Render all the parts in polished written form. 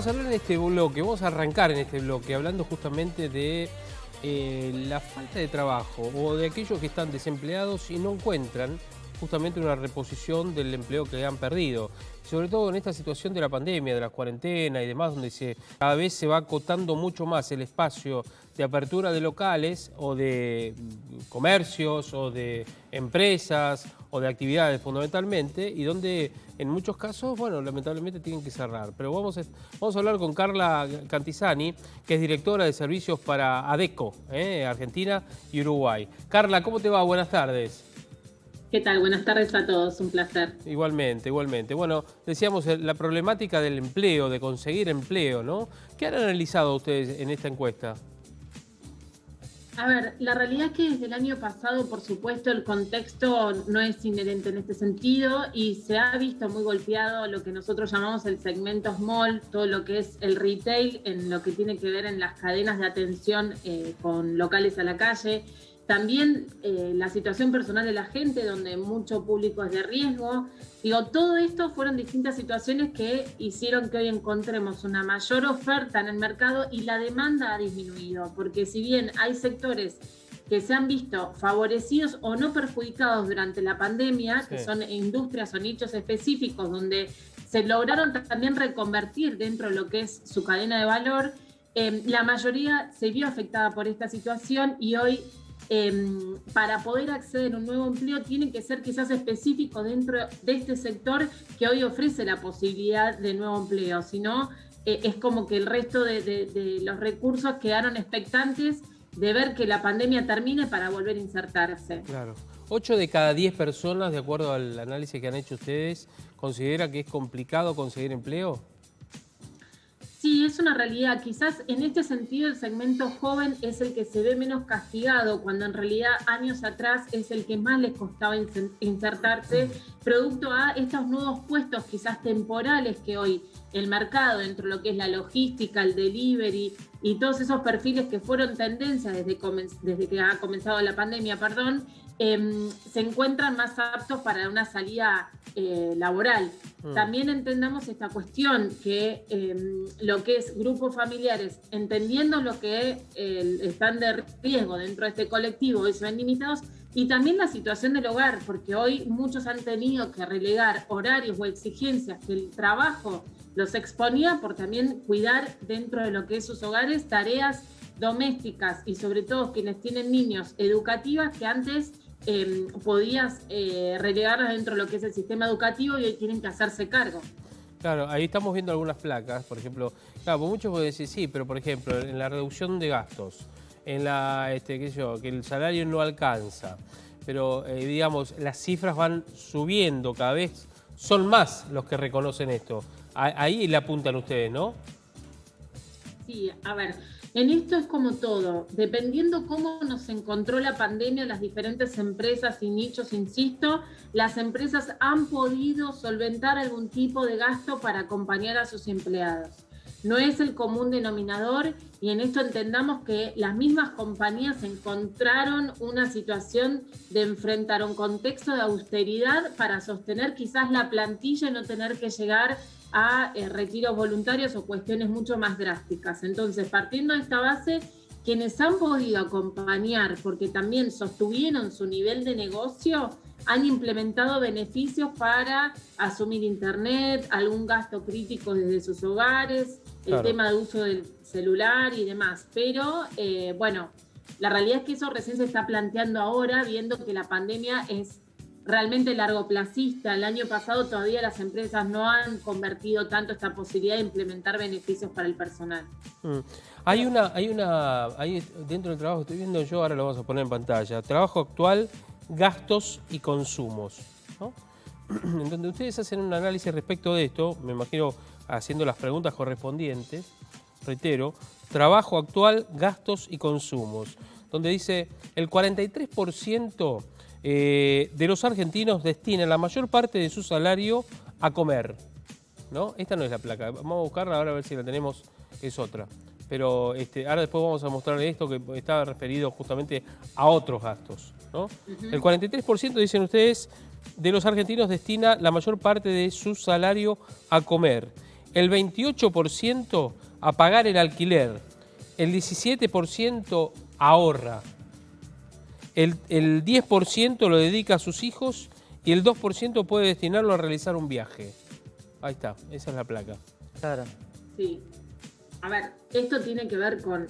vamos a hablar en este bloque, vamos a arrancar en este bloque hablando justamente de la falta de trabajo o de aquellos que están desempleados y no encuentran justamente una reposición del empleo que han perdido. Sobre todo en esta situación de la pandemia, de la cuarentena y demás, donde cada vez se va acotando mucho más el espacio de apertura de locales o de comercios o de empresas o de actividades fundamentalmente, y donde en muchos casos, bueno, lamentablemente tienen que cerrar. Pero vamos a hablar con Carla Cantizani, que es directora de servicios para ADECO, Argentina y Uruguay. Carla, ¿cómo te va? Buenas tardes. ¿Qué tal? Buenas tardes a todos, un placer. Igualmente, igualmente. Bueno, decíamos la problemática del empleo, de conseguir empleo, ¿no? ¿Qué han analizado ustedes en esta encuesta? A ver, la realidad es que desde el año pasado, por supuesto, el contexto no es inherente en este sentido y se ha visto muy golpeado lo que nosotros llamamos el segmento small, todo lo que es el retail, en lo que tiene que ver en las cadenas de atención con locales a la calle. También la situación personal de la gente, donde mucho público es de riesgo. Digo, todo esto fueron distintas situaciones que hicieron que hoy encontremos una mayor oferta en el mercado y la demanda ha disminuido. Porque si bien hay sectores que se han visto favorecidos o no perjudicados durante la pandemia, que son industrias o nichos específicos donde se lograron también reconvertir dentro de lo que es su cadena de valor, la mayoría se vio afectada por esta situación y hoy para poder acceder a un nuevo empleo tiene que ser quizás específico dentro de este sector que hoy ofrece la posibilidad de nuevo empleo, si no es como que el resto de los recursos quedaron expectantes de ver que la pandemia termine para volver a insertarse. Claro. 8 de cada 10 personas, de acuerdo al análisis que han hecho ustedes, ¿considera que es complicado conseguir empleo? Sí, es una realidad. Quizás en este sentido el segmento joven es el que se ve menos castigado, cuando en realidad años atrás es el que más les costaba insertarse, producto a estos nuevos puestos quizás temporales que hoy el mercado, dentro de lo que es la logística, el delivery y todos esos perfiles que fueron tendencia desde que ha comenzado la pandemia, se encuentran más aptos para una salida laboral. También entendamos esta cuestión, que lo que es grupos familiares, entendiendo lo que están de riesgo dentro de este colectivo, hoy se ven limitados, y también la situación del hogar, porque hoy muchos han tenido que relegar horarios o exigencias que el trabajo los exponía por también cuidar dentro de lo que es sus hogares tareas domésticas y sobre todo quienes tienen niños educativas que antes podías relegarlas dentro de lo que es el sistema educativo y hoy tienen que hacerse cargo. Claro, ahí estamos viendo algunas placas, por ejemplo, claro, muchos pueden decir sí, pero por ejemplo, en la reducción de gastos, en la, qué sé yo, que el salario no alcanza, pero digamos, las cifras van subiendo cada vez, son más los que reconocen esto. Ahí le apuntan ustedes, ¿no? Sí, a ver, en esto es como todo, dependiendo cómo nos encontró la pandemia, las diferentes empresas y nichos, insisto, las empresas han podido solventar algún tipo de gasto para acompañar a sus empleados. No es el común denominador y en esto entendamos que las mismas compañías encontraron una situación de enfrentar un contexto de austeridad para sostener quizás la plantilla y no tener que llegar a retiros voluntarios o cuestiones mucho más drásticas. Entonces, partiendo de esta base, quienes han podido acompañar, porque también sostuvieron su nivel de negocio, han implementado beneficios para asumir internet, algún gasto crítico desde sus hogares, el tema de uso del celular y demás. Pero, bueno, la realidad es que eso recién se está planteando ahora, viendo que la pandemia es realmente largoplacista. El año pasado todavía las empresas no han convertido tanto esta posibilidad de implementar beneficios para el personal. Hay dentro del trabajo, estoy viendo yo, ahora lo vamos a poner en pantalla, trabajo actual, gastos y consumos, ¿no? En donde ustedes hacen un análisis respecto de esto, me imagino haciendo las preguntas correspondientes, reitero, trabajo actual, gastos y consumos, donde dice el 43% de los argentinos destinan la mayor parte de su salario a comer, ¿no? Esta no es la placa, vamos a buscarla ahora a ver si la tenemos, es otra. Pero ahora después vamos a mostrarle esto que está referido justamente a otros gastos, ¿no? El 43%, dicen ustedes, de los argentinos destina la mayor parte de su salario a comer. el 28% a pagar el alquiler, el 17% ahorra, el 10% lo dedica a sus hijos y el 2% puede destinarlo a realizar un viaje. Ahí está, esa es la placa. Claro. Sí. A ver, esto tiene que ver con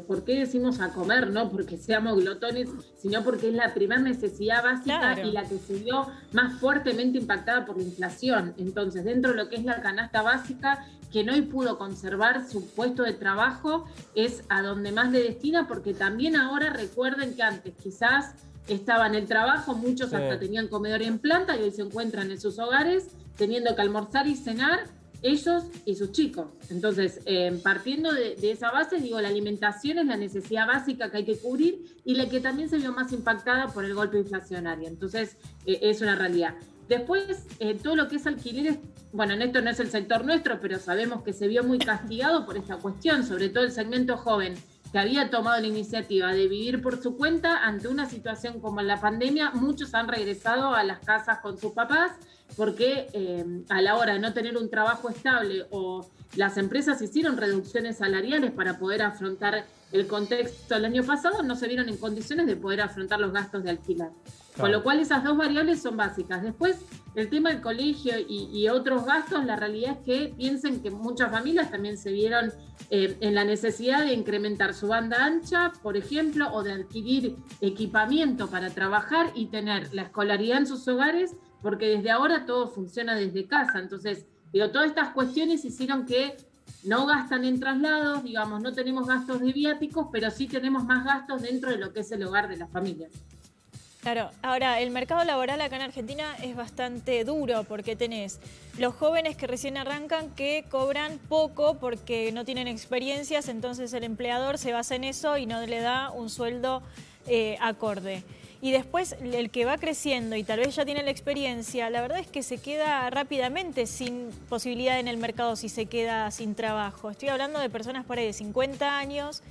por qué decimos a comer, no porque seamos glotones, sino porque es la primera necesidad básica, claro, y la que se vio más fuertemente impactada por la inflación. Entonces, dentro de lo que es la canasta básica, quien hoy pudo conservar su puesto de trabajo es a donde más le destina, porque también ahora recuerden que antes quizás estaban en el trabajo, muchos hasta tenían comedor en planta y hoy se encuentran en sus hogares teniendo que almorzar y cenar ellos y sus chicos. Entonces, partiendo de esa base, digo, la alimentación es la necesidad básica que hay que cubrir y la que también se vio más impactada por el golpe inflacionario. Entonces, es una realidad. Después, todo lo que es alquileres, bueno, en esto no es el sector nuestro, pero sabemos que se vio muy castigado por esta cuestión, sobre todo el segmento joven, que había tomado la iniciativa de vivir por su cuenta ante una situación como la pandemia. Muchos han regresado a las casas con sus papás porque a la hora de no tener un trabajo estable o las empresas hicieron reducciones salariales para poder afrontar el contexto del año pasado, no se vieron en condiciones de poder afrontar los gastos de alquiler. Claro. Con lo cual esas dos variables son básicas. Después, el tema del colegio y otros gastos, la realidad es que piensen que muchas familias también se vieron en la necesidad de incrementar su banda ancha, por ejemplo, o de adquirir equipamiento para trabajar y tener la escolaridad en sus hogares, porque desde ahora todo funciona desde casa. Entonces, digo, todas estas cuestiones hicieron que no gastan en traslados, digamos, no tenemos gastos de viáticos, pero sí tenemos más gastos dentro de lo que es el hogar de las familias. Claro, ahora el mercado laboral acá en Argentina es bastante duro porque tenés los jóvenes que recién arrancan que cobran poco porque no tienen experiencias, entonces el empleador se basa en eso y no le da un sueldo acorde. Y después el que va creciendo y tal vez ya tiene la experiencia, la verdad es que se queda rápidamente sin posibilidad en el mercado si se queda sin trabajo. Estoy hablando de personas por ahí de 50 años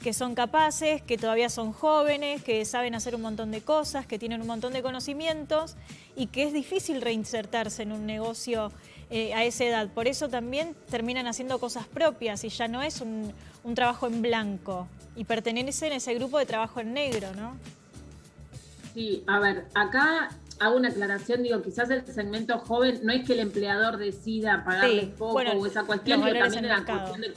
que son capaces, que todavía son jóvenes, que saben hacer un montón de cosas, que tienen un montón de conocimientos y que es difícil reinsertarse en un negocio a esa edad. Por eso también terminan haciendo cosas propias y ya no es un trabajo en blanco y pertenecen a ese grupo de trabajo en negro, ¿no? Sí, a ver, acá hago una aclaración, digo, quizás el segmento joven no es que el empleador decida pagarles poco, bueno, o esa cuestión, pero también es la cuestión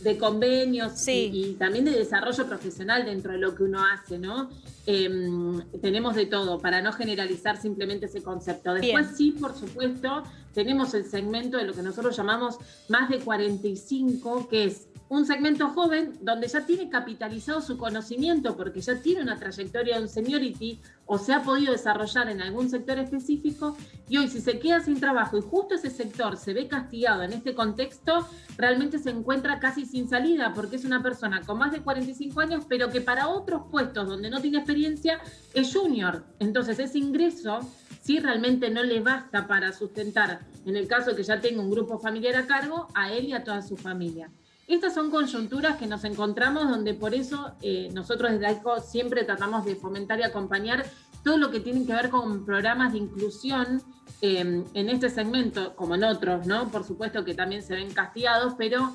de convenios y también de desarrollo profesional dentro de lo que uno hace, ¿no? Tenemos de todo, para no generalizar simplemente ese concepto. Después sí, por supuesto, tenemos el segmento de lo que nosotros llamamos más de 45, que es un segmento joven donde ya tiene capitalizado su conocimiento porque ya tiene una trayectoria de un seniority o se ha podido desarrollar en algún sector específico y hoy si se queda sin trabajo y justo ese sector se ve castigado en este contexto, realmente se encuentra casi sin salida porque es una persona con más de 45 años pero que para otros puestos donde no tiene experiencia es junior. Entonces ese ingreso sí realmente no le basta para sustentar, en el caso de que ya tenga un grupo familiar a cargo, a él y a toda su familia. Estas son coyunturas que nos encontramos donde por eso nosotros desde AICO siempre tratamos de fomentar y acompañar todo lo que tiene que ver con programas de inclusión en este segmento, como en otros, ¿no? Por supuesto que también se ven castigados, pero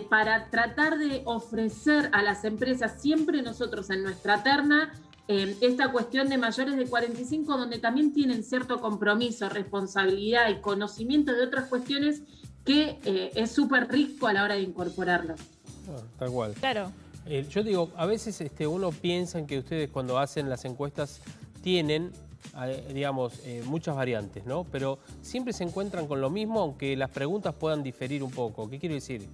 para tratar de ofrecer a las empresas siempre nosotros en nuestra terna esta cuestión de mayores de 45, donde también tienen cierto compromiso, responsabilidad y conocimiento de otras cuestiones que es súper rico a la hora de incorporarlo. Tal cual. Claro. Yo digo, a veces uno piensa en que ustedes cuando hacen las encuestas tienen, digamos, muchas variantes, ¿no? Pero siempre se encuentran con lo mismo, aunque las preguntas puedan diferir un poco. ¿Qué quiero decir?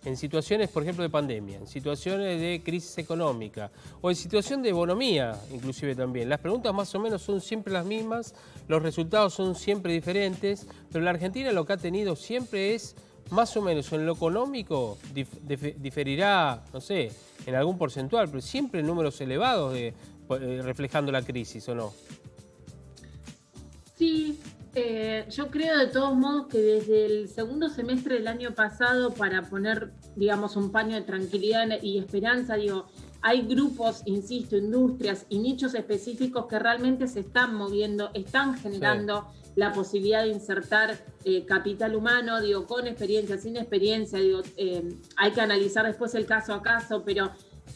En situaciones, por ejemplo, de pandemia, en situaciones de crisis económica o en situación de bonomía, inclusive también. Las preguntas más o menos son siempre las mismas, los resultados son siempre diferentes, pero la Argentina lo que ha tenido siempre es, más o menos en lo económico, diferirá, no sé, en algún porcentual, pero siempre en números elevados reflejando la crisis, ¿o no? Sí. Yo creo de todos modos que desde el segundo semestre del año pasado, para poner, digamos, un paño de tranquilidad y esperanza, digo, hay grupos, insisto, industrias y nichos específicos que realmente se están moviendo, están generando la posibilidad de insertar capital humano, digo, con experiencia, sin experiencia, digo, hay que analizar después el caso a caso, pero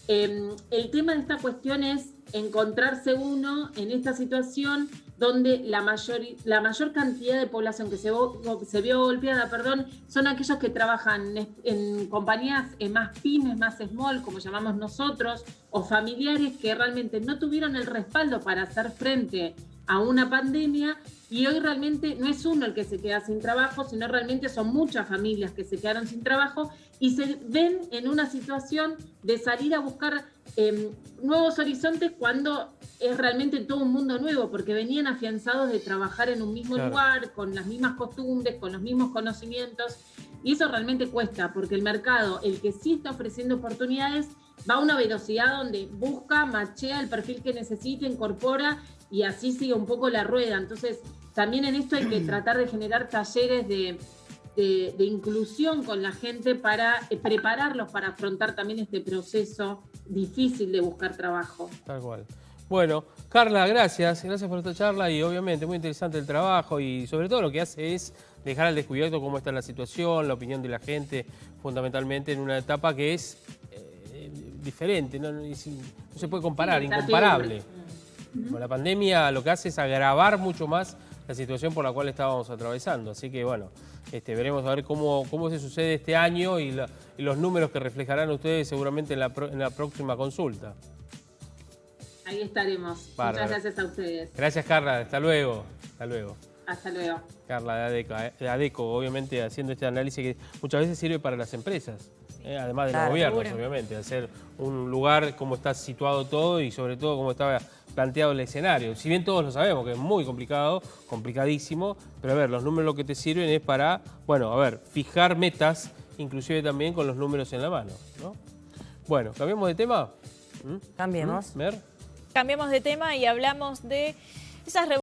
el tema de esta cuestión es encontrarse uno en esta situación donde la mayor cantidad de población que se vio golpeada, son aquellos que trabajan en compañías más pymes, más small, como llamamos nosotros, o familiares que realmente no tuvieron el respaldo para hacer frente a una pandemia, y hoy realmente no es uno el que se queda sin trabajo, sino realmente son muchas familias que se quedaron sin trabajo y se ven en una situación de salir a buscar nuevos horizontes cuando es realmente todo un mundo nuevo, porque venían afianzados de trabajar en un mismo lugar, con las mismas costumbres, con los mismos conocimientos, y eso realmente cuesta, porque el mercado, el que sí está ofreciendo oportunidades, va a una velocidad donde busca, machea el perfil que necesita, incorpora, y así sigue un poco la rueda. Entonces, también en esto hay que tratar de generar talleres de inclusión con la gente para prepararlos para afrontar también este proceso difícil de buscar trabajo. Tal cual. Bueno, Carla, gracias por esta charla y obviamente muy interesante el trabajo y sobre todo lo que hace es dejar al descubierto cómo está la situación, la opinión de la gente, fundamentalmente en una etapa que es diferente, no se puede comparar, incomparable. Con la pandemia lo que hace es agravar mucho más la situación por la cual estábamos atravesando. Así que bueno, veremos a ver cómo se sucede este año y los números que reflejarán ustedes seguramente en la próxima consulta. Ahí estaremos. Bárbaro. Muchas gracias a ustedes. Gracias, Carla. Hasta luego. Hasta luego. Hasta luego. Carla de ADECO, obviamente haciendo este análisis que muchas veces sirve para las empresas, además de los gobiernos, obviamente, hacer un lugar cómo está situado todo y sobre todo cómo estaba planteado el escenario. Si bien todos lo sabemos que es muy complicado, complicadísimo, pero a ver, los números lo que te sirven es para, bueno, a ver, fijar metas, inclusive también con los números en la mano, ¿no? Bueno, ¿cambiamos de tema? Cambiemos. ¿Mer? Cambiemos de tema y hablamos de esas